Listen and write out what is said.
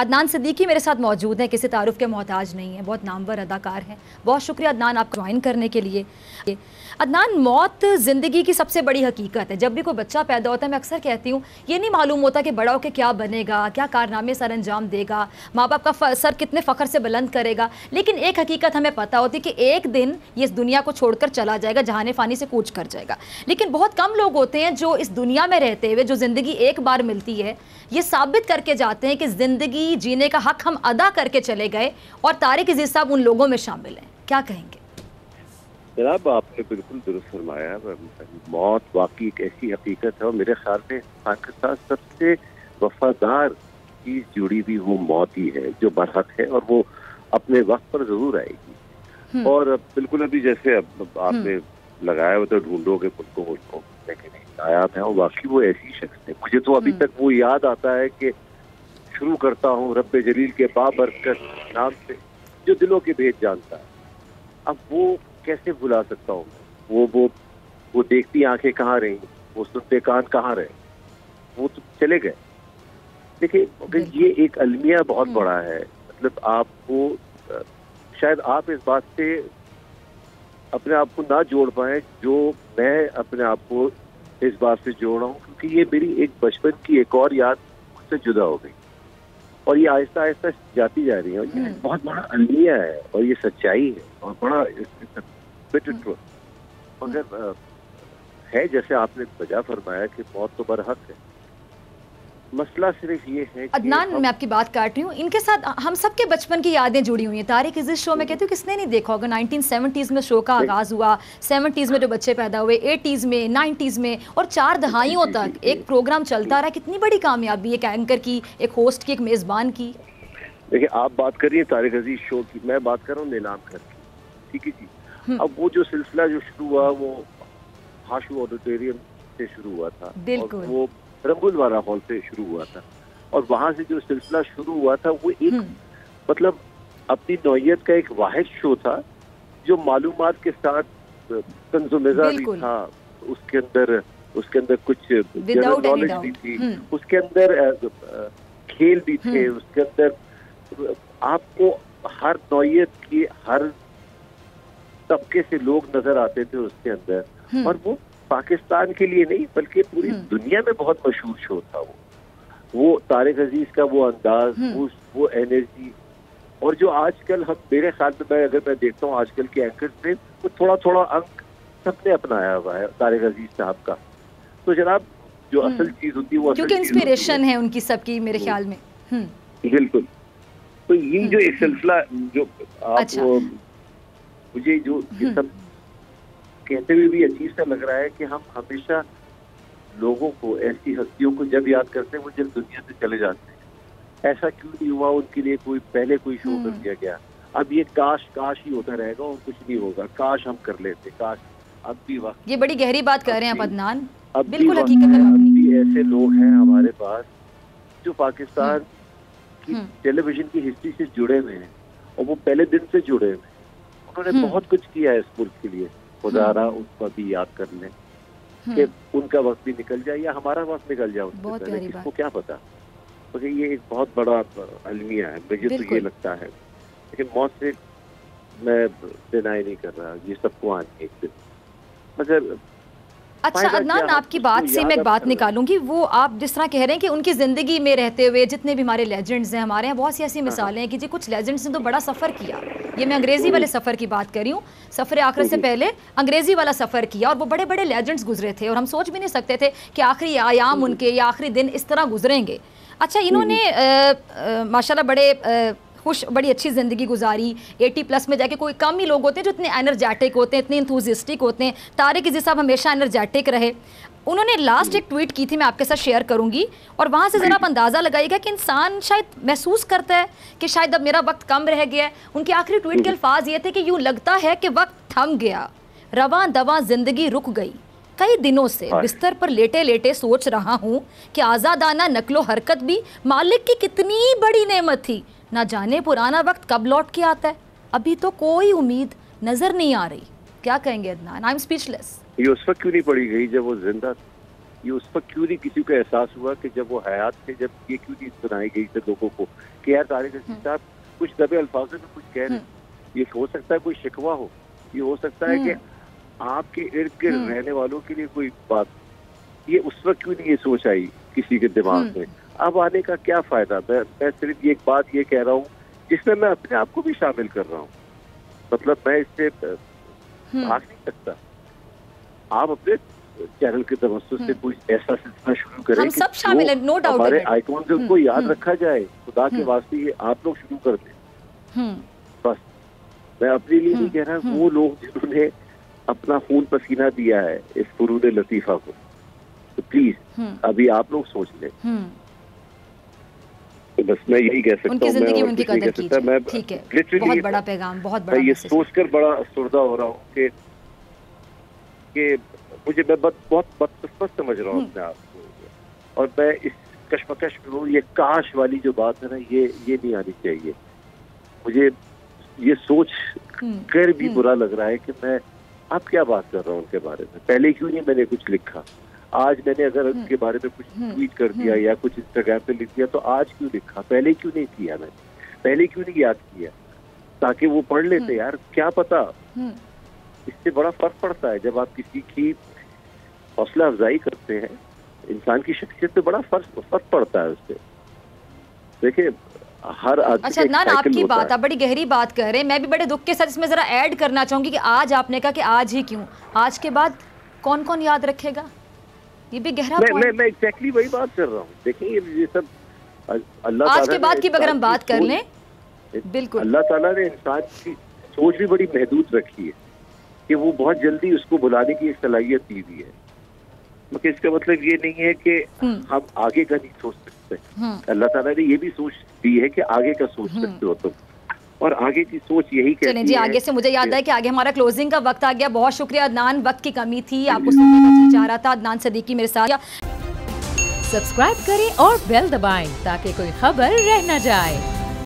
عدنان صدیقی میرے ساتھ موجود ہیں, کسی تعارف کے محتاج نہیں ہیں, بہت نامور اداکار ہیں. بہت شکریہ عدنان آپ کو جوائن کرنے کے لیے. عدنان, موت زندگی کی سب سے بڑی حقیقت ہے. جب بھی کوئی بچہ پیدا ہوتا ہے میں اکثر کہتی ہوں یہ نہیں معلوم ہوتا کہ بڑا ہو کے کیا بنے گا, کیا کارنامے سر انجام دے گا, ماں باپ کا سر کتنے فخر سے بلند کرے گا, لیکن ایک حقیقت ہمیں پتہ ہوتی کہ ایک دن یہ اس دنیا کو چھوڑ کر چلا جائے گا, جہان فانی سے کوچ کر جائے گا. لیکن بہت کم لوگ ہوتے ہیں جو اس دنیا میں رہتے ہوئے, جو زندگی ایک بار ملتی ہے, یہ ثابت کر کے جاتے ہیں کہ زندگی جینے کا حق ہم ادا کر کے چلے گئے, اور طارق عزیز صاحب ان لوگوں میں شامل ہیں. کیا کہیں گے؟ جناب آپ نے بالکل درست فرمایا. موت واقعی ایک ایسی حقیقت ہے, اور میرے خیال میں انسان کے ساتھ سب سے وفادار چیز جڑی ہوئی وہ موت ہی ہے, جو برحق ہے, اور وہ اپنے وقت پر ضرور آئے گی. اور بالکل ابھی جیسے آپ نے لگایا ہوا تو ڈھونڈو گے ملکوں لیکن نایاب ہیں, اور واقعی وہ ایسی شخص ہے. مجھے تو ابھی تک وہ یاد آتا ہے کہ شروع کرتا ہوں رب جلیل کے بابرکت نام سے جو دلوں کے بھید جانتا ہے. اب وہ کیسے بھلا سکتا ہوں؟ وہ دیکھتی آنکھیں کہاں رہیں, وہ سنتے کان کہاں رہے, وہ تو چلے گئے. دیکھیں یہ ایک المیہ بہت بڑا ہے. مطلب آپ کو شاید آپ اس بات سے اپنے آپ کو نہ جوڑ پائیں جو میں اپنے آپ کو اس بات سے جوڑ رہا ہوں, کیونکہ یہ میری ایک بچپن کی ایک اور یاد مجھ سے جدا ہو گئی, اور یہ آہستہ آہستہ جاتی جا رہی ہے. اور یہ بہت بڑا المیہ ہے, اور یہ سچائی ہے, اور بڑا مگر ہے جیسے آپ نے وجہ فرمایا کہ موت تو برحق ہے. مسئلہ صرف یہ ہے عدنان, میں آپ کی بات کاٹ رہی ہوں, ان کے ساتھ ہم سب کے بچپن کی یادیں جڑی ہوئی ہیں. طارق عزیز شو میں کہتی ہوں کس نے نہیں دیکھا ہوگا. 1970s میں شو کا آغاز ہوا, 70s میں جو بچے پیدا ہوئے, 80s میں, 90s میں, اور 4 دہائیوں تک ایک پروگرام چلتا رہا. کتنی بڑی کامیابی ایک اینکر کی, ایک ہوسٹ کی, ایک میزبان کی. دیکھیں آپ بات کر رہی ہیں طارق عزیز شو کی, میں بات کر رہا ہوں نیلام گھر کی. ٹھیک ہے جی. اب وہ جو سلسلہ جو شروع ہوا وہ ہاشو آڈیٹوریم سے شروع ہوا تھا, اور وہ رنگول والا ہال سے شروع ہوا تھا, اور وہاں سے جو سلسلہ شروع ہوا تھا وہ ایک مطلب اپنی نوعیت کا ایک واحد شو تھا جو معلومات کے ساتھ طنز و مزاح بھی تھا. اس کے اندر کچھ جنرل نالج بھی تھی, اس کے اندر کھیل بھی تھے, اس کے اندر آپ کو ہر نوعیت کی ہر طبقے سے لوگ نظر آتے تھے اس کے اندر. اور وہ پاکستان کے لیے نہیں بلکہ پوری دنیا میں بہت مشہور شو تھا. وہ طارق عزیز کا وہ انداز, وہ انرجی, اور جو آج کل ہم میرے خیال میں اگر میں دیکھتا ہوں آج کل کے اینکرز میں وہ تھوڑا تھوڑا انک سب نے اپنایا ہوا ہے طارق عزیز صاحب کا. تو جناب جو اصل چیز ہوتی ہے وہ کیونکہ انسپریشن ہے ان کی سب کی میرے خیال میں. بالکل. تو یہ جو ایک سلسلہ جو آپ مجھے جو یہ سب کہتے ہوئے بھی عجیب سا لگ رہا ہے کہ ہم ہمیشہ لوگوں کو, ایسی ہستیوں کو جب یاد کرتے ہیں وہ جب دنیا سے چلے جاتے ہیں. ایسا کیوں نہیں ہوا ان کے لیے پہلے کوئی شو کر دیا گیا. اب یہ کاش ہی ہوتا رہے گا اور کچھ نہیں ہوگا. کاش ہم کر لیتے, کاش اب بھی وقت. یہ بڑی گہری بات کر رہے ہیں عدنان, بالکل حقیقت ہے. اب بھی ایسے لوگ ہیں ہمارے پاس جو پاکستان کی ٹیلی ویژن کی ہسٹری سے جڑے ہوئے ہیں, اور وہ پہلے دن سے جڑے ہوئے ہیں. انہوں نے بہت کچھ کیا ہے اس ملک کے لیے. خدا رہا ان کو بھی یاد کر لیں کہ ان کا وقت بھی نکل جائے یا ہمارا وقت نکل جائے اس سے پہلے, کس کو کیا پتا. مجھے یہ ایک بہت بڑا المیہ ہے, مجھے تو یہ لگتا ہے. لیکن موت سے میں ڈینائی نہیں کر رہا, یہ سب کو آنے ایک دن. مگر اچھا عدنان, آپ کی بات سے میں ایک بات نکالوں گی. وہ آپ جس طرح کہہ رہے ہیں کہ ان کی زندگی میں رہتے ہوئے جتنے بھی ہمارے لیجنڈز ہیں, ہمارے یہاں بہت سی ایسی مثالیں ہیں کہ جی کچھ لیجنڈز نے تو بڑا سفر کیا. یہ میں انگریزی والے سفر کی بات کر رہی ہوں, سفر آخرت سے پہلے انگریزی والا سفر کیا, اور وہ بڑے بڑے لیجنڈز گزرے تھے, اور ہم سوچ بھی نہیں سکتے تھے کہ آخری ایام ان کے یا آخری دن اس طرح گزریں گے. اچھا, انہوں نے ماشاءاللہ بڑی اچھی زندگی گزاری. 80+ میں جا کے کوئی کم ہی لوگ ہوتے ہیں جو اتنے انرجیٹک ہوتے ہیں, اتنے انتھوزسٹک ہوتے ہیں. طارق عزیز صاحب ہمیشہ انرجیٹک رہے. انہوں نے لاسٹ ایک ٹویٹ کی تھی, میں آپ کے ساتھ شیئر کروں گی, اور وہاں سے ذرا آپ اندازہ لگائیے گا کہ انسان شاید محسوس کرتا ہے کہ شاید اب میرا وقت کم رہ گیا ہے. ان کی آخری ٹویٹ کے الفاظ یہ تھے کہ یوں لگتا ہے کہ وقت تھم گیا, رواں دواں زندگی رک گئی. کئی دنوں سے بستر پر لیٹے لیٹے سوچ رہا ہوں کہ آزادانہ نقل و حرکت بھی مالک کی کتنی بڑی نعمت تھی. نہ جانے پرانا وقت کب لوٹ کے آتا ہے, ابھی تو کوئی امید نظر نہیں آ رہی. کیا کہیں گے عدنان؟ آئی ایم اسپیچ لیس. یہ اس وقت کیوں نہیں پڑی گئی جب وہ زندہ تھا؟ یہ اس وقت کیوں نہیں کسی کو احساس ہوا کہ جب وہ حیات تھے، جب یہ کیوں نہیں سنائی گئی تھے لوگوں کو کہ یار طارق عزیز صاحب کچھ دبے الفاظوں میں کچھ کہہ رہے ہیں. یہ ہو سکتا ہے کوئی شکوہ ہو، یہ ہو سکتا ہے کہ آپ کے ارد گرد رہنے والوں کے لیے کوئی بات، یہ اس وقت کیوں نہیں یہ سوچ آئی کسی کے دماغ میں. اب آنے کا کیا فائدہ؟ میں صرف ایک بات یہ کہہ رہا ہوں جس میں اپنے آپ کو بھی شامل کر رہا ہوں. مطلب میں اس سے بھاگ نہیں سکتا. آپ اپنے چینل کے توسط سے کوئی ایسا سلسلہ شروع کریں کہ سب شامل ہیں، نو ڈاؤٹ ہمارے آئیکن کو یاد رکھا جائے. خدا کے واسطے یہ آپ لوگ شروع کر دیں. بس میں اپنے لیے نہیں کہہ رہا، وہ لوگ جنہوں نے اپنا خون پسینہ دیا ہے اس فنون لطیفہ کو، تو پلیز ابھی آپ لوگ سوچ لیں. بس میں یہی کہہ سکتا ہوں. ان کی زندگی ان کی قدر کیجیے. ٹھیک ہے، بہت بڑا پیغام، بہت بڑا. میں یہ سوچ کر بڑا افسردہ ہو رہا ہوں کہ مجھے میں بہت بدقسمت سمجھ رہا ہوں اپنے آپ کو، اور میں اس کشمکش میں ہوں. یہ کاش والی جو بات ہے نا، یہ نہیں آنی چاہیے. مجھے یہ سوچ کر بھی برا لگ رہا ہے کہ میں اب کیا بات کر رہا ہوں ان کے بارے میں. پہلے کیوں نہیں میں نے کچھ لکھا؟ آج میں نے اگر ان کے بارے میں کچھ ٹویٹ کر دیا یا کچھ انسٹاگرام پہ لکھ دیا تو آج کیوں لکھا؟ پہلے کیوں نہیں کیا؟ میں نے پہلے کیوں نہیں یاد کیا تاکہ وہ پڑھ لیتے. یار کیا پتا، اس سے بڑا فرق پڑتا ہے جب آپ کسی کی حوصلہ افزائی کرتے ہیں. انسان کی شخصیت پہ بڑا فرق پڑتا ہے اس سے. دیکھیں ہر آدمی. اچھا عدنان، آپ کی بات، آپ بڑی گہری بات کر رہے ہیں. میں بھی بڑے دکھ کے ساتھ اس میں ذرا ایڈ کرنا چاہوں گی کہ آج آپ نے کہا کہ آج ہی کیوں، آج کے بعد کون کون یاد رکھے گا؟ یہ بھی گہرا پوائنٹ. میں ایگزیکٹلی وہی بات کر رہا ہوں. دیکھیں یہ سب اللہ آج کے بعد کی اگر ہم بات کر لیں، بالکل اللہ تعالیٰ نے انسان کی سوچ بھی بڑی محدود رکھی ہے کہ وہ بہت جلدی اس کو بلانے کی ایک صلاحیت دی ہوئی ہے. مگر اس کا مطلب یہ نہیں ہے کہ ہم آگے کا نہیں سوچ سکتے. اللہ تعالیٰ نے یہ بھی سوچ دی ہے کہ آگے کا سوچ سکتے ہو تم، اور آگے کی سوچ یہی کہتی ہے. چلیں جی، آگے سے مجھے یاد ہے کہ آگے ہمارا کلوزنگ کا وقت آ گیا. بہت شکریہ عدنان، وقت کی کمی تھی، آپ کو سننے کا جی چاہ رہا تھا. عدنان صدیقی میرے ساتھ. سبسکرائب کریں اور بیل دبائیں تاکہ کوئی خبر رہ نہ جائے.